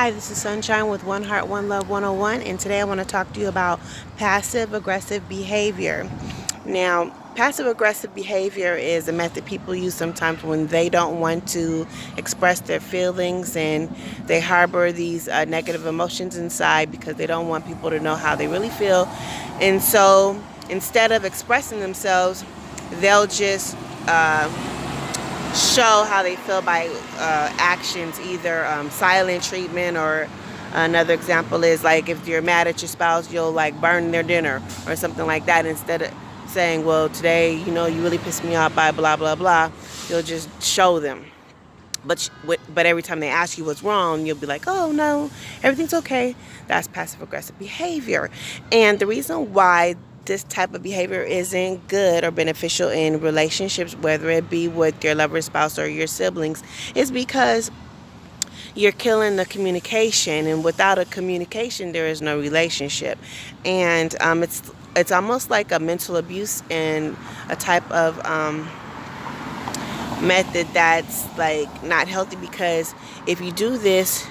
Hi, this is Sunshine with One Heart, One Love 101, and today I want to talk to you about passive aggressive behavior. Now, passive aggressive behavior is a method people use sometimes when they don't want to express their feelings and they harbor these negative emotions inside because they don't want people to know how they really feel. And so instead of expressing themselves, they'll just show how they feel by actions, either silent treatment, or another example is like if you're mad at your spouse, you'll like burn their dinner or something like that. Instead of saying, well, today, you really pissed me off by blah, blah, blah, you'll just show them. But every time they ask you what's wrong, you'll be like, oh no, everything's okay. That's passive aggressive behavior. And the reason why this type of behavior isn't good or beneficial in relationships, whether it be with your lover, spouse, or your siblings, is because you're killing the communication, and without a communication, there is no relationship. And it's almost like a mental abuse and a type of method that's like not healthy, because if you do this,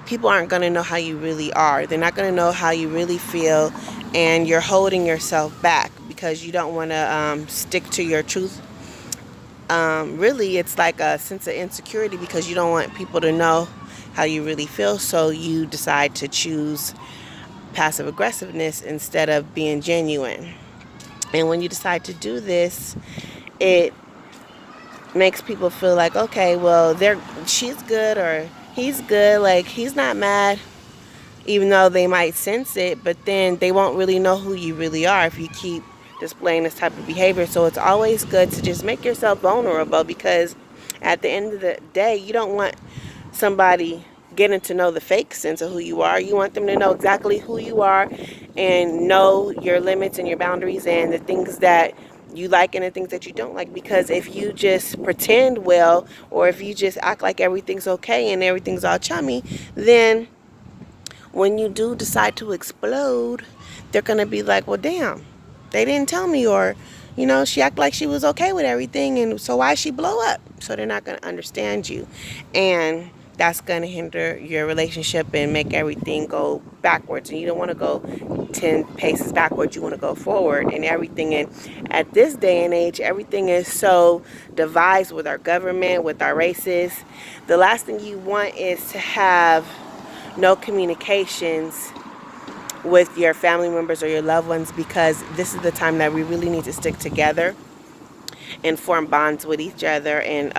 people aren't going to know how you really are. They're not going to know how you really feel, and you're holding yourself back because you don't want to stick to your truth. Really, it's like a sense of insecurity because you don't want people to know how you really feel, so you decide to choose passive aggressiveness instead of being genuine. And when you decide to do this, it makes people feel like, okay, well, she's good or he's good, like he's not mad, even though they might sense it, but then they won't really know who you really are if you keep displaying this type of behavior. So it's always good to just make yourself vulnerable, because at the end of the day, you don't want somebody getting to know the fake sense of who you are. You want them to know exactly who you are and know your limits and your boundaries and the things that you like and the things that you don't like. Because if you just pretend well, or if you just act like everything's okay and everything's all chummy, then when you do decide to explode, they're going to be like, well, damn, they didn't tell me, or, she acted like she was okay with everything, and so why she blow up? So they're not going to understand you. And that's going to hinder your relationship and make everything go backwards. And you don't want to go 10 paces backwards. You want to go forward and everything. And at this day and age, everything is so divided with our government, with our races. The last thing you want is to have no communications with your family members or your loved ones, because this is the time that we really need to stick together and form bonds with each other, and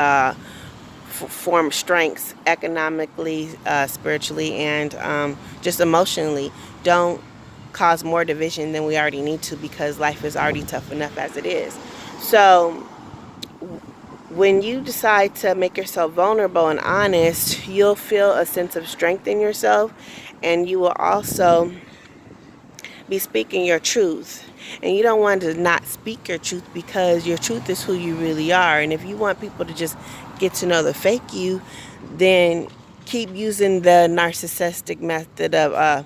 form strengths economically, spiritually, and just emotionally. Don't cause more division than we already need to, because life is already tough enough as it is. So when you decide to make yourself vulnerable and honest, you'll feel a sense of strength in yourself, and you will also be speaking your truth. And you don't want to not speak your truth, because your truth is who you really are. And if you want people to just get to know the fake you, then keep using the narcissistic method of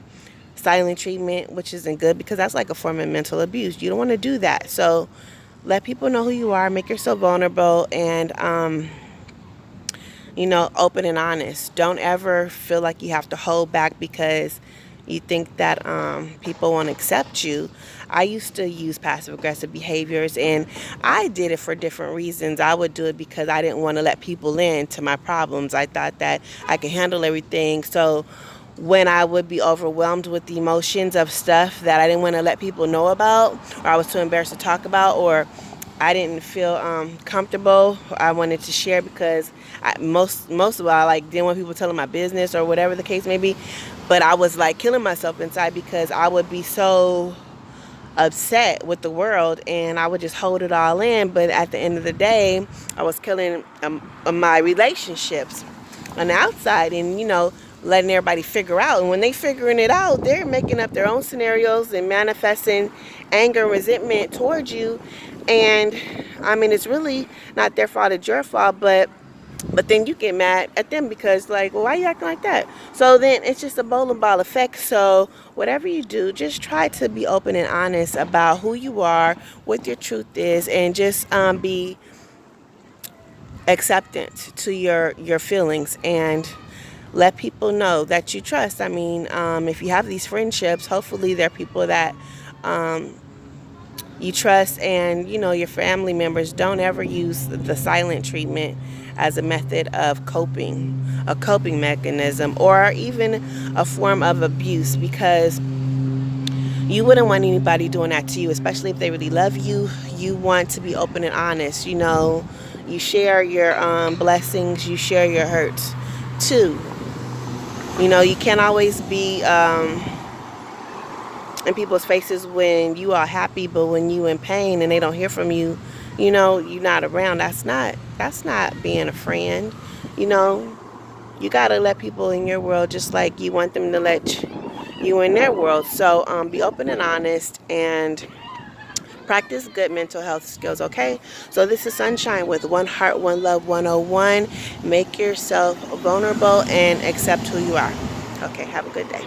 silent treatment, which isn't good, because that's like a form of mental abuse. You don't want to do that. So let people know who you are, make yourself vulnerable, and open and honest. Don't ever feel like you have to hold back because you think that people won't accept you. I used to use passive aggressive behaviors, and I did it for different reasons. I would do it because I didn't want to let people in to my problems. I thought that I could handle everything. So when I would be overwhelmed with the emotions of stuff that I didn't want to let people know about, or I was too embarrassed to talk about, or I didn't feel comfortable, I wanted to share, because most of all, I like didn't want people telling my business or whatever the case may be. But I was like killing myself inside, because I would be so upset with the world, and I would just hold it all in. But at the end of the day, I was killing my relationships on the outside, and letting everybody figure out. And when they figuring it out, they're making up their own scenarios and manifesting anger and resentment towards you. And I mean, it's really not their fault, it's your fault. But then you get mad at them because, like, well, why are you acting like that? So then it's just a bowling ball effect. So whatever you do, just try to be open and honest about who you are, what your truth is, and just be acceptant to your feelings. And let people know that you trust. I mean, if you have these friendships, hopefully they're people that you trust, and your family members. Don't ever use the silent treatment as a method of coping, a coping mechanism, or even a form of abuse, because you wouldn't want anybody doing that to you, especially if they really love you. You want to be open and honest. You share your blessings, you share your hurts too. You can't always be in people's faces when you are happy, but when you in pain and they don't hear from you, you're not around. That's not being a friend. You know, you gotta let people in your world just like you want them to let you in their world. So be open and honest, and practice good mental health skills. Okay, so this is Sunshine with One Heart, One Love 101. Make yourself vulnerable and accept who you are. Okay, have a good day.